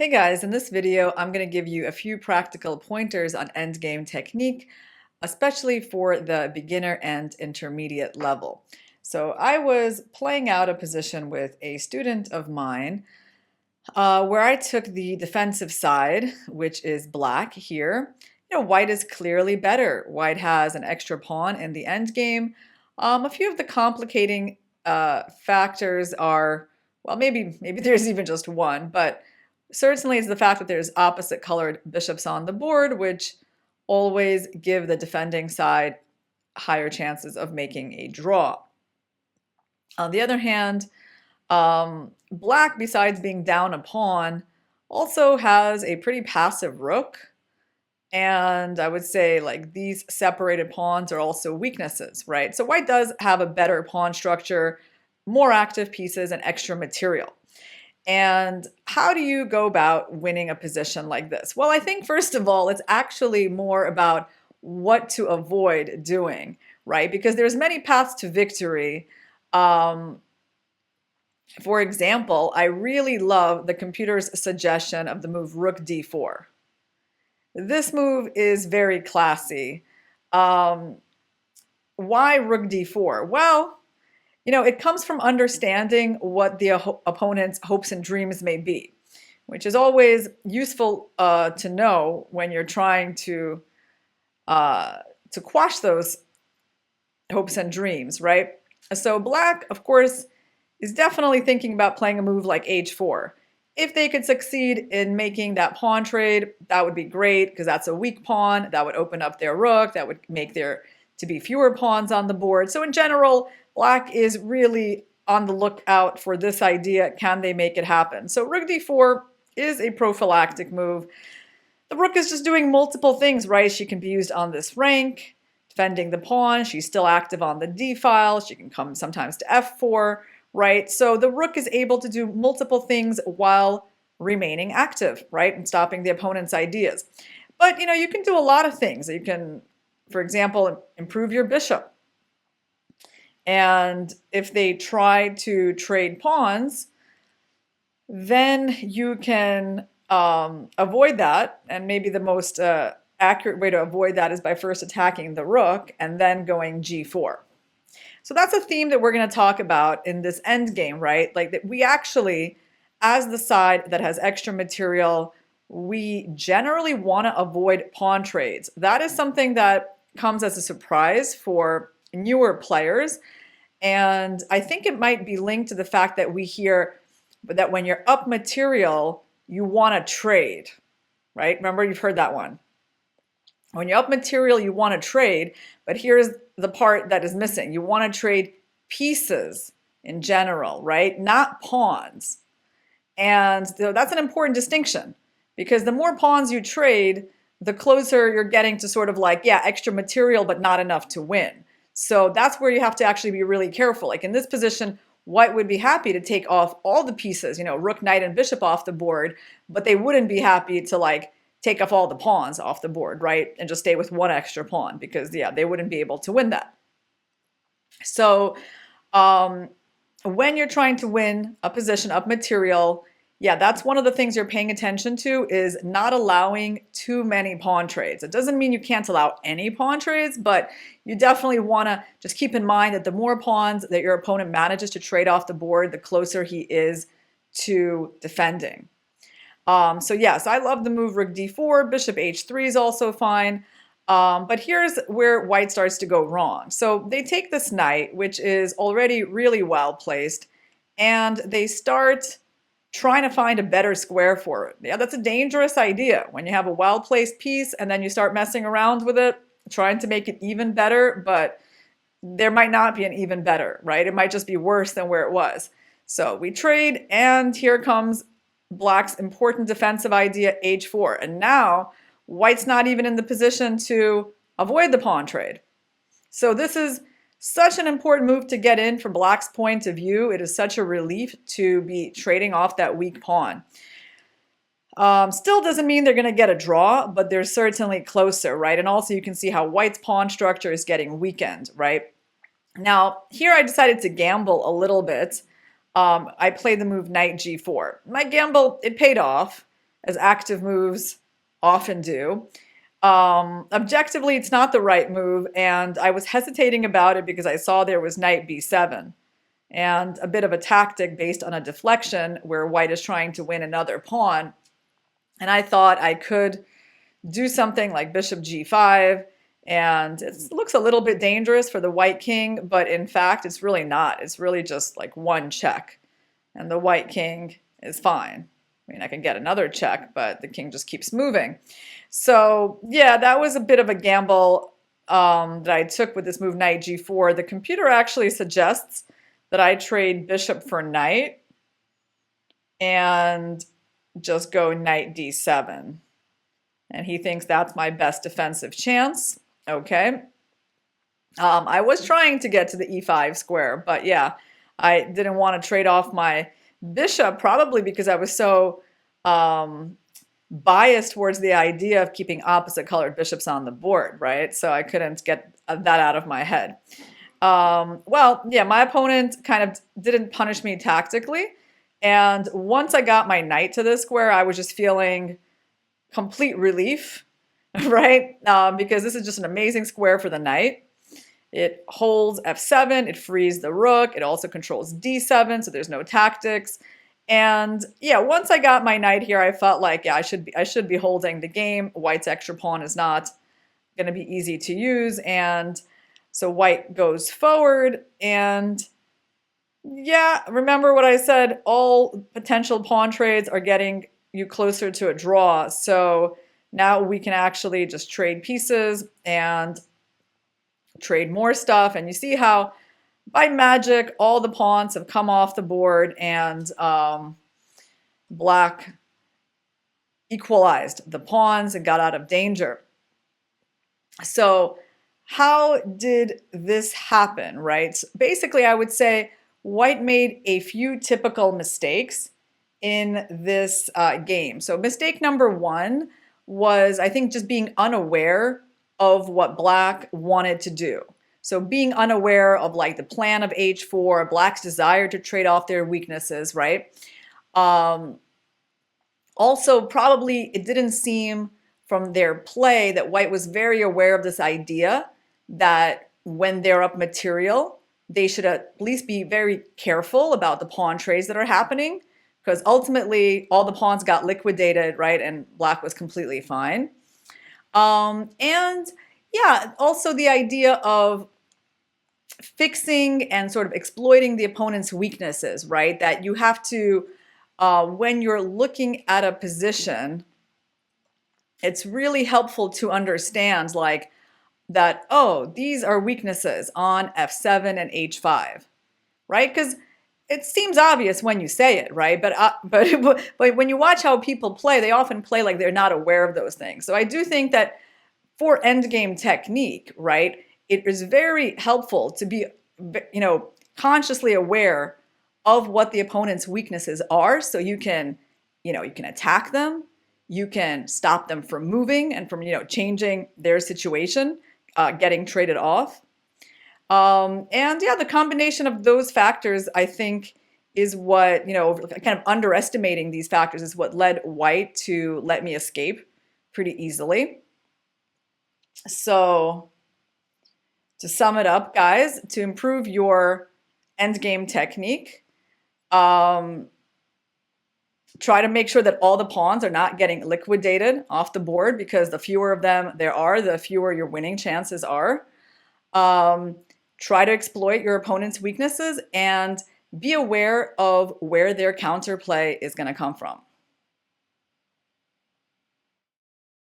Hey guys, in this video, I'm going to give you a few practical pointers on endgame technique, especially for the beginner and intermediate level. So I was playing out a position with a student of mine where I took the defensive side, which is black here. White is clearly better. White has an extra pawn in the endgame. A few of the complicating factors are, well, maybe there's even just one, but certainly it's the fact that there's opposite colored bishops on the board, which always give the defending side higher chances of making a draw. On the other hand, black, besides being down a pawn, also has a pretty passive rook. And I would say like these separated pawns are also weaknesses, right? So white does have a better pawn structure, more active pieces, and extra material. And how do you go about winning a position like this? Well, I think first of all, it's actually more about what to avoid doing, right? Because there's many paths to victory. For example, I really love the computer's suggestion of the move rook d4. This move is very classy. Why rook d4? Well, it comes from understanding what the opponent's hopes and dreams may be, which is always useful to know when you're trying to quash those hopes and dreams, right? So black, of course, is definitely thinking about playing a move like h4. If they could succeed in making that pawn trade, that would be great because that's a weak pawn. That would open up their rook. That would make there to be fewer pawns on the board. So in general, black is really on the lookout for this idea. Can they make it happen? So rook d4 is a prophylactic move. The rook is just doing multiple things, right? She can be used on this rank, defending the pawn. She's still active on the d file. She can come sometimes to f4. Right? So the rook is able to do multiple things while remaining active, right? And stopping the opponent's ideas. But, you can do a lot of things. You can, for example, improve your bishop. And if they try to trade pawns, then you can avoid that. And maybe the most accurate way to avoid that is by first attacking the rook and then going g4. So that's a theme that we're going to talk about in this end game, right? Like that we actually, as the side that has extra material, we generally want to avoid pawn trades. That is something that comes as a surprise for newer players. And I think it might be linked to the fact that we hear that when you're up material, you want to trade, right? Remember, you've heard that one. When you're up material, you want to trade, but here's the part that is missing. You want to trade pieces in general, right? Not pawns. And so that's an important distinction because the more pawns you trade, the closer you're getting to sort of like, yeah, extra material, but not enough to win. So that's where you have to actually be really careful. Like in this position, white would be happy to take off all the pieces, rook, knight, and bishop off the board, but they wouldn't be happy to like take off all the pawns off the board, right? And just stay with one extra pawn because, yeah, they wouldn't be able to win that. So when you're trying to win a position up material, yeah, that's one of the things you're paying attention to is not allowing too many pawn trades. It doesn't mean you can't allow any pawn trades, but you definitely want to just keep in mind that the more pawns that your opponent manages to trade off the board, the closer he is to defending. So yes, I love the move rook d4, bishop h3 is also fine. But here's where white starts to go wrong. So they take this knight, which is already really well placed, and they start trying to find a better square for it. Yeah, that's a dangerous idea when you have a well-placed piece and then you start messing around with it, trying to make it even better, but there might not be an even better, right? It might just be worse than where it was. So we trade, and here comes black's important defensive idea, h4. And now white's not even in the position to avoid the pawn trade. So this is such an important move to get in from black's point of view. It is such a relief to be trading off that weak pawn. Still doesn't mean they're going to get a draw, but they're certainly closer, right? And also you can see how white's pawn structure is getting weakened, right? Now, here I decided to gamble a little bit. I played the move knight g4. My gamble, it paid off as active moves often do. Objectively, it's not the right move, and I was hesitating about it because I saw there was knight b7 and a bit of a tactic based on a deflection where white is trying to win another pawn. And I thought I could do something like bishop g5, and it looks a little bit dangerous for the white king, but in fact, it's really not. It's really just like one check, and the white king is fine. I mean, I can get another check, but the king just keeps moving. So yeah, that was a bit of a gamble that I took with this move knight g4. The computer actually suggests that I trade bishop for knight and just go knight d7. And he thinks that's my best defensive chance. Okay. I was trying to get to the e5 square, but yeah, I didn't want to trade off my bishop, probably because I was so biased towards the idea of keeping opposite colored bishops on the board, right? So I couldn't get that out of my head. Well, yeah, my opponent kind of didn't punish me tactically. And once I got my knight to this square, I was just feeling complete relief, right? Because this is just an amazing square for the knight. It holds f7, it frees the rook, it also controls d7, so there's no tactics. And yeah, once I got my knight here, I felt like, yeah, I should be holding the game. White's extra pawn is not going to be easy to use, and so white goes forward. And yeah, remember what I said, all potential pawn trades are getting you closer to a draw. So now we can actually just trade pieces and trade more stuff. And you see how by magic, all the pawns have come off the board, and black equalized the pawns and got out of danger. So how did this happen, right? Basically, I would say white made a few typical mistakes in this game. So mistake number one was, I think, just being unaware of what black wanted to do. So being unaware of like the plan of h4, black's desire to trade off their weaknesses, right? Also, probably it didn't seem from their play that white was very aware of this idea that when they're up material, they should at least be very careful about the pawn trades that are happening, because ultimately all the pawns got liquidated, right? And black was completely fine. And yeah, also the idea of fixing and sort of exploiting the opponent's weaknesses, right? That you have to, when you're looking at a position, it's really helpful to understand like that, oh, these are weaknesses on f7 and h5, right? Because it seems obvious when you say it, right? But when you watch how people play, they often play like they're not aware of those things. So I do think that for endgame technique, right, it is very helpful to be, consciously aware of what the opponent's weaknesses are, so you can attack them, you can stop them from moving and from, changing their situation, getting traded off. And yeah, the combination of those factors, I think, is what, kind of underestimating these factors is what led white to let me escape pretty easily. So to sum it up, guys, to improve your endgame technique, try to make sure that all the pawns are not getting liquidated off the board, because the fewer of them there are, the fewer your winning chances are. Try to exploit your opponent's weaknesses and be aware of where their counterplay is going to come from.